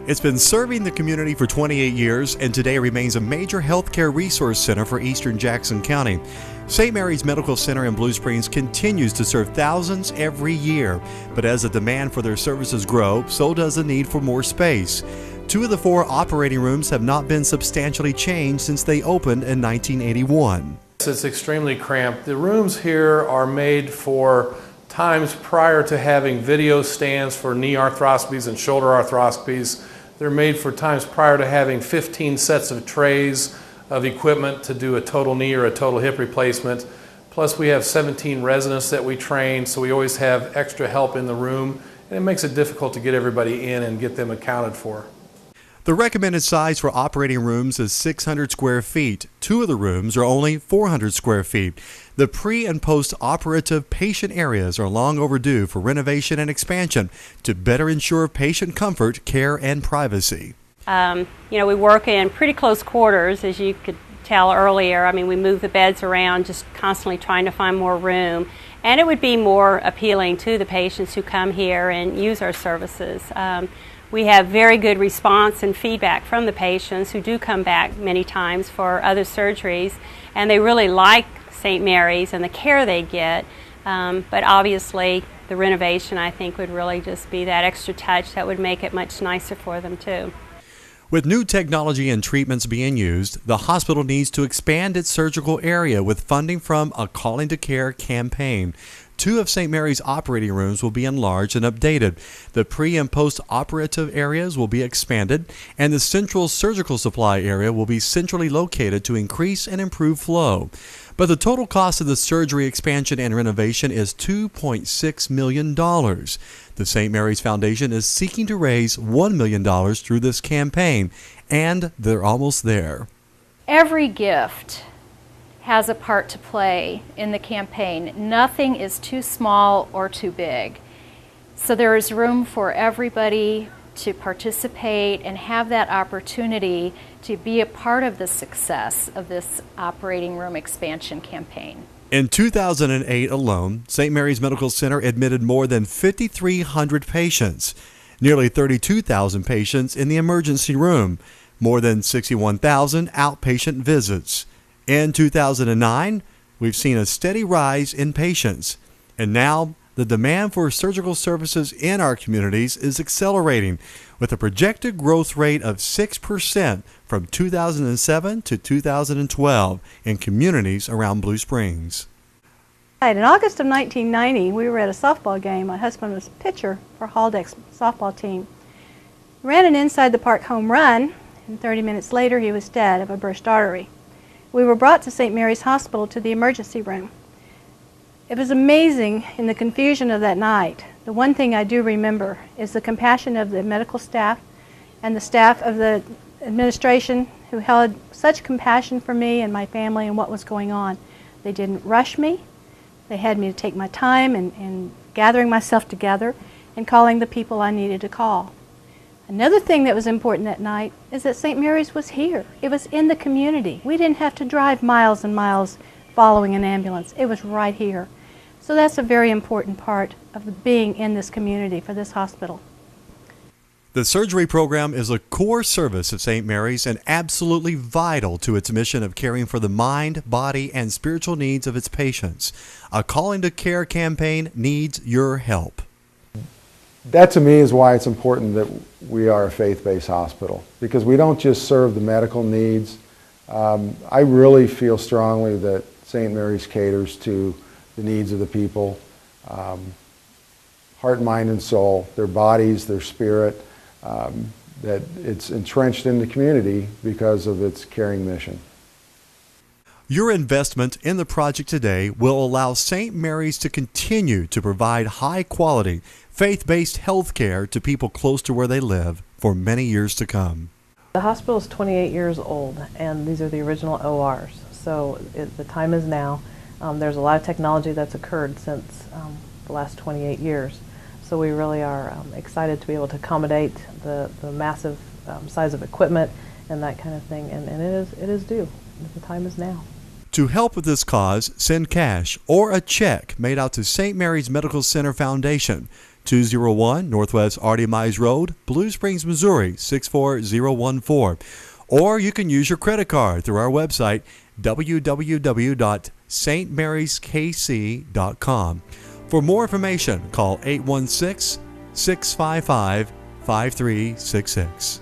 It's been serving the community for 28 years and today remains a major healthcare resource center for eastern Jackson County. St. Mary's Medical Center in Blue Springs continues to serve thousands every year, but as the demand for their services grow, so does the need for more space. 2 of the 4 operating rooms have not been substantially changed since they opened in 1981. It's extremely cramped. The rooms here are made for times prior to having video stands for knee arthroscopies and shoulder arthroscopies. They're made for times prior to having 15 sets of trays of equipment to do a total knee or a total hip replacement. Plus we have 17 residents that we train, so we always have extra help in the room, and it makes it difficult to get everybody in and get them accounted for. The recommended size for operating rooms is 600 square feet. 2 of the rooms are only 400 square feet. The pre- and post-operative patient areas are long overdue for renovation and expansion to better ensure patient comfort, care, and privacy. We work in pretty close quarters, as you could tell earlier. We move the beds around, just constantly trying to find more room. And it would be more appealing to the patients who come here and use our services. We have very good response and feedback from the patients who do come back many times for other surgeries, and they really like St. Mary's and the care they get, but obviously the renovation, I think, would really just be that extra touch that would make it much nicer for them too. With new technology and treatments being used, the hospital needs to expand its surgical area with funding from a Calling to Care campaign. 2 of St. Mary's operating rooms will be enlarged and updated. The pre- and post-operative areas will be expanded, and the central surgical supply area will be centrally located to increase and improve flow. But the total cost of the surgery expansion and renovation is $2.6 million. The St. Mary's Foundation is seeking to raise $1 million through this campaign, and they're almost there. Every gift has a part to play in the campaign. Nothing is too small or too big. So there is room for everybody to participate and have that opportunity to be a part of the success of this operating room expansion campaign. In 2008 alone, St. Mary's Medical Center admitted more than 5,300 patients, nearly 32,000 patients in the emergency room, more than 61,000 outpatient visits. In 2009, we've seen a steady rise in patients, and now the demand for surgical services in our communities is accelerating, with a projected growth rate of 6% from 2007 to 2012 in communities around Blue Springs. In August of 1990, we were at a softball game. My husband was pitcher for Haldeck's softball team. He ran an inside the park home run, and 30 minutes later he was dead of a burst artery. We were brought to St. Mary's Hospital to the emergency room. It was amazing in the confusion of that night. The one thing I do remember is the compassion of the medical staff and the staff of the administration who held such compassion for me and my family and what was going on. They didn't rush me. They had me to take my time and gathering myself together and calling the people I needed to call. Another thing that was important that night is that St. Mary's was here. It was in the community. We didn't have to drive miles and miles following an ambulance. It was right here. So that's a very important part of being in this community for this hospital. The surgery program is a core service of St. Mary's and absolutely vital to its mission of caring for the mind, body, and spiritual needs of its patients. A Calling to Care campaign needs your help. That to me is why it's important that we are a faith-based hospital, because we don't just serve the medical needs. I really feel strongly that St. Mary's caters to the needs of the people, heart, mind, and soul, their bodies, their spirit, that it's entrenched in the community because of its caring mission. Your investment in the project today will allow St. Mary's to continue to provide high-quality, faith-based health care to people close to where they live for many years to come. The hospital is 28 years old, and these are the original ORs, so the time is now. There's a lot of technology that's occurred since the last 28 years, so we really are excited to be able to accommodate the massive size of equipment and that kind of thing, and it is due. The time is now. To help with this cause, send cash or a check made out to St. Mary's Medical Center Foundation, 201 Northwest Artie Mize Road, Blue Springs, Missouri 64014. Or you can use your credit card through our website, www.stmaryskc.com. For more information, call 816-655-5366.